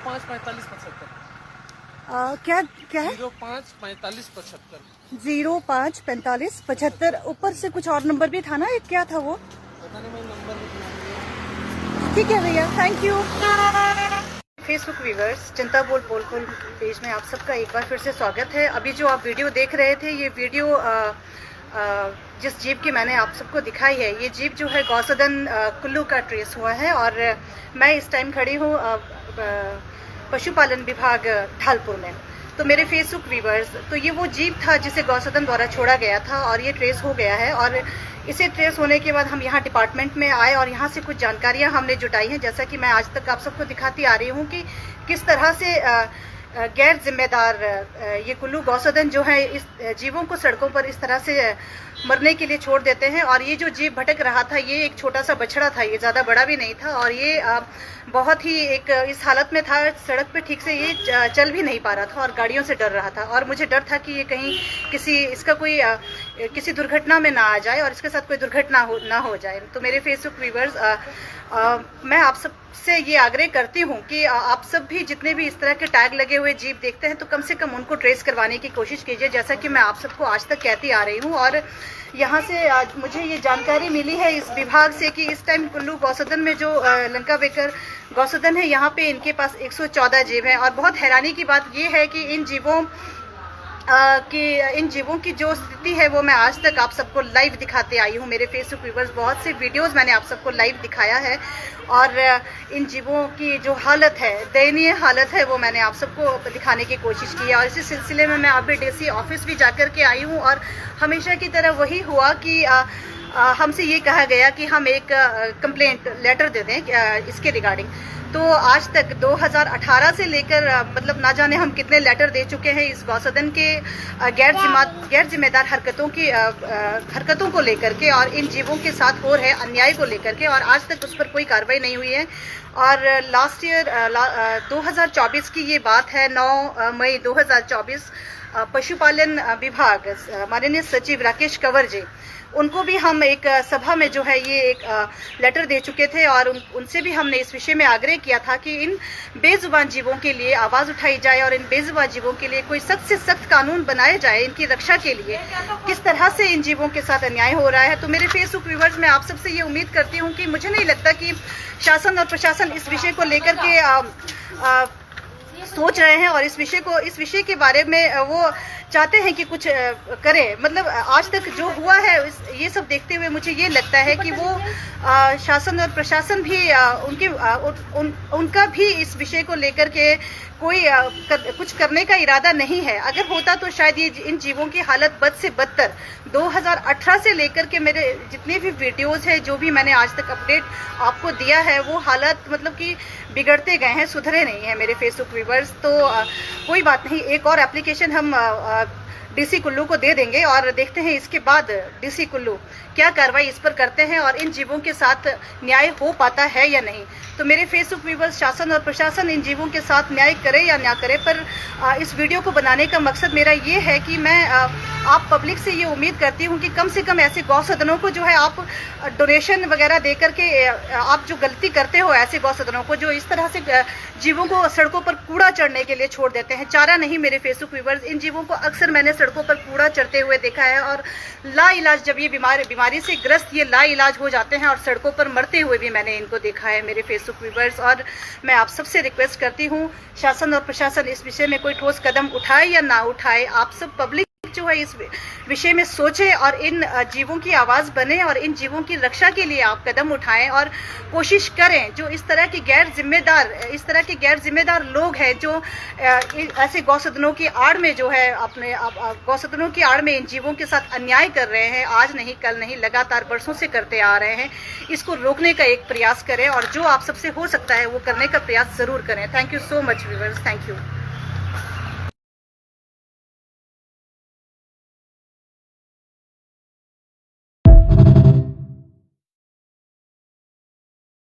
054575। क्या क्या है? 054575। 054575। ऊपर से कुछ और नंबर भी था ना, एक क्या था वो? पता नहीं, मैं नंबर नहीं। ठीक है भैया, थैंक यू। फेसबुक व्यूवर्स, जनता बोल पेज में आप सबका एक बार फिर से स्वागत है। अभी जो आप वीडियो देख रहे थे, ये वीडियो जिस जीप की मैंने आप सबको दिखाई है, ये जीप जो है गौसदन कुल्लू का ट्रेस हुआ है। और मैं इस टाइम खड़ी हूँ पशुपालन विभाग ढालपुर में। तो मेरे फेसबुक व्यूवर्स, तो ये वो जीप था जिसे गौसदन द्वारा छोड़ा गया था और ये ट्रेस हो गया है। और इसे ट्रेस होने के बाद हम यहाँ डिपार्टमेंट में आए और यहाँ से कुछ जानकारियाँ हमने जुटाई हैं, जैसा कि मैं आज तक आप सबको दिखाती आ रही हूँ कि किस तरह से गैर जिम्मेदार ये कुल्लू गौसदन जो है इस जीवों को सड़कों पर इस तरह से मरने के लिए छोड़ देते हैं। और ये जो जीव भटक रहा था, ये एक छोटा सा बछड़ा था, ये ज़्यादा बड़ा भी नहीं था। और ये बहुत ही एक इस हालत में था, सड़क पे ठीक से ये चल भी नहीं पा रहा था और गाड़ियों से डर रहा था। और मुझे डर था कि ये कहीं किसी दुर्घटना में ना आ जाए और इसके साथ कोई दुर्घटना ना हो जाए। तो मेरे फेसबुक व्यूवर्स, मैं आप सबसे ये आग्रह करती हूँ कि आप सब भी जितने भी इस तरह के टैग लगे हुए जीप देखते हैं, तो कम से कम उनको ट्रेस करवाने की कोशिश कीजिए, जैसा कि मैं आप सबको आज तक कहती आ रही हूँ। और यहाँ से आज मुझे ये जानकारी मिली है इस विभाग से कि इस टाइम कुल्लू गौसदन में जो लंका बेकर गौसदन है, यहाँ पे इनके पास 114 जीव हैं। और बहुत हैरानी की बात ये है कि इन जीवों की जो स्थिति है वो मैं आज तक आप सबको लाइव दिखाते आई हूँ। मेरे फेसबुक व्यूवर्स, बहुत से वीडियोस मैंने आप सबको लाइव दिखाया है और इन जीवों की जो हालत है, दयनीय हालत है, वो मैंने आप सबको दिखाने की कोशिश की है। और इसी सिलसिले में मैं अभी डीसी ऑफिस भी जाकर के आई हूँ और हमेशा की तरह वही हुआ कि हमसे ये कहा गया कि हम एक कंप्लेंट लेटर दे दें इसके रिगार्डिंग। तो आज तक 2018 से लेकर मतलब ना जाने हम कितने लेटर दे चुके हैं इस गौसदन के गैर जिम्मेदार हरकतों को लेकर के और इन जीवों के साथ हो रहे अन्याय को लेकर के, और आज तक उस पर कोई कार्रवाई नहीं हुई है। और लास्ट ईयर 2024 की ये बात है, 9 मई 2024, पशुपालन विभाग माननीय सचिव राकेश कंवर जी, उनको भी हम एक सभा में जो है ये एक लेटर दे चुके थे और उनसे भी हमने इस विषय में आग्रह किया था कि इन बेजुबान जीवों के लिए आवाज उठाई जाए और इन बेजुबान जीवों के लिए कोई सख्त से सख्त कानून बनाए जाए इनकी रक्षा के लिए। किस तरह से इन जीवों के साथ अन्याय हो रहा है। तो मेरे फेसबुक व्यूवर्स, मैं आप सबसे ये उम्मीद करती हूँ कि मुझे नहीं लगता कि शासन और प्रशासन इस विषय को लेकर के सोच रहे हैं और इस विषय के बारे में वो चाहते हैं कि कुछ करें। मतलब आज तक जो हुआ है ये सब देखते हुए मुझे ये लगता है कि वो शासन और प्रशासन भी उनका भी इस विषय को लेकर के कोई कुछ करने का इरादा नहीं है। अगर होता तो शायद ये इन जीवों की हालत बद से बदतर 2018 से लेकर के मेरे जितने भी वीडियोस हैं, जो भी मैंने आज तक अपडेट आपको दिया है, वो हालत मतलब कि बिगड़ते गए हैं, सुधरे नहीं हैं मेरे फेसबुक व्यूवर्स। तो कोई बात नहीं, एक और एप्लीकेशन हम डीसी कुल्लू को दे देंगे और देखते हैं इसके बाद डीसी कुल्लू क्या कार्रवाई इस पर करते हैं और इन जीवों के साथ न्याय हो पाता है या नहीं। तो मेरे फेसबुक व्यूवर्स, शासन और प्रशासन इन जीवों के साथ न्याय करे या ना करे, पर इस वीडियो को बनाने का मकसद मेरा ये है कि मैं आप पब्लिक से ये उम्मीद करती हूँ कि कम से कम ऐसे गौसदनों को जो है आप डोनेशन वगैरह दे करके आप जो गलती करते हो ऐसे गौसदनों को जो इस तरह से जीवों को सड़कों पर कूड़ा चढ़ने के लिए छोड़ देते हैं, चारा नहीं मेरे फेसबुक व्यूवर्स, इन जीवों को अक्सर मैंने सड़कों पर कूड़ा चढ़ते हुए देखा है और लाइलाज जब ये बीमारी से ग्रस्त ये लाइलाज हो जाते हैं और सड़कों पर मरते हुए भी मैंने इनको देखा है मेरे फेसबुक व्यूवर्स। और मैं आप सबसे रिक्वेस्ट करती हूँ, शासन और प्रशासन इस विषय में कोई ठोस कदम उठाए या ना उठाए, आप सब पब्लिक जो है इस विषय में सोचे और इन जीवों की आवाज बने और इन जीवों की रक्षा के लिए आप कदम उठाएं और कोशिश करें। जो इस तरह के गैर जिम्मेदार लोग हैं जो ऐसे गौसदनों की आड़ में जो है अपने गौसदनों की आड़ में इन जीवों के साथ अन्याय कर रहे हैं, आज नहीं कल नहीं लगातार बरसों से करते आ रहे हैं, इसको रोकने का एक प्रयास करें और जो आप सबसे हो सकता है वो करने का प्रयास जरूर करें। Thank you so much viewers, thank you.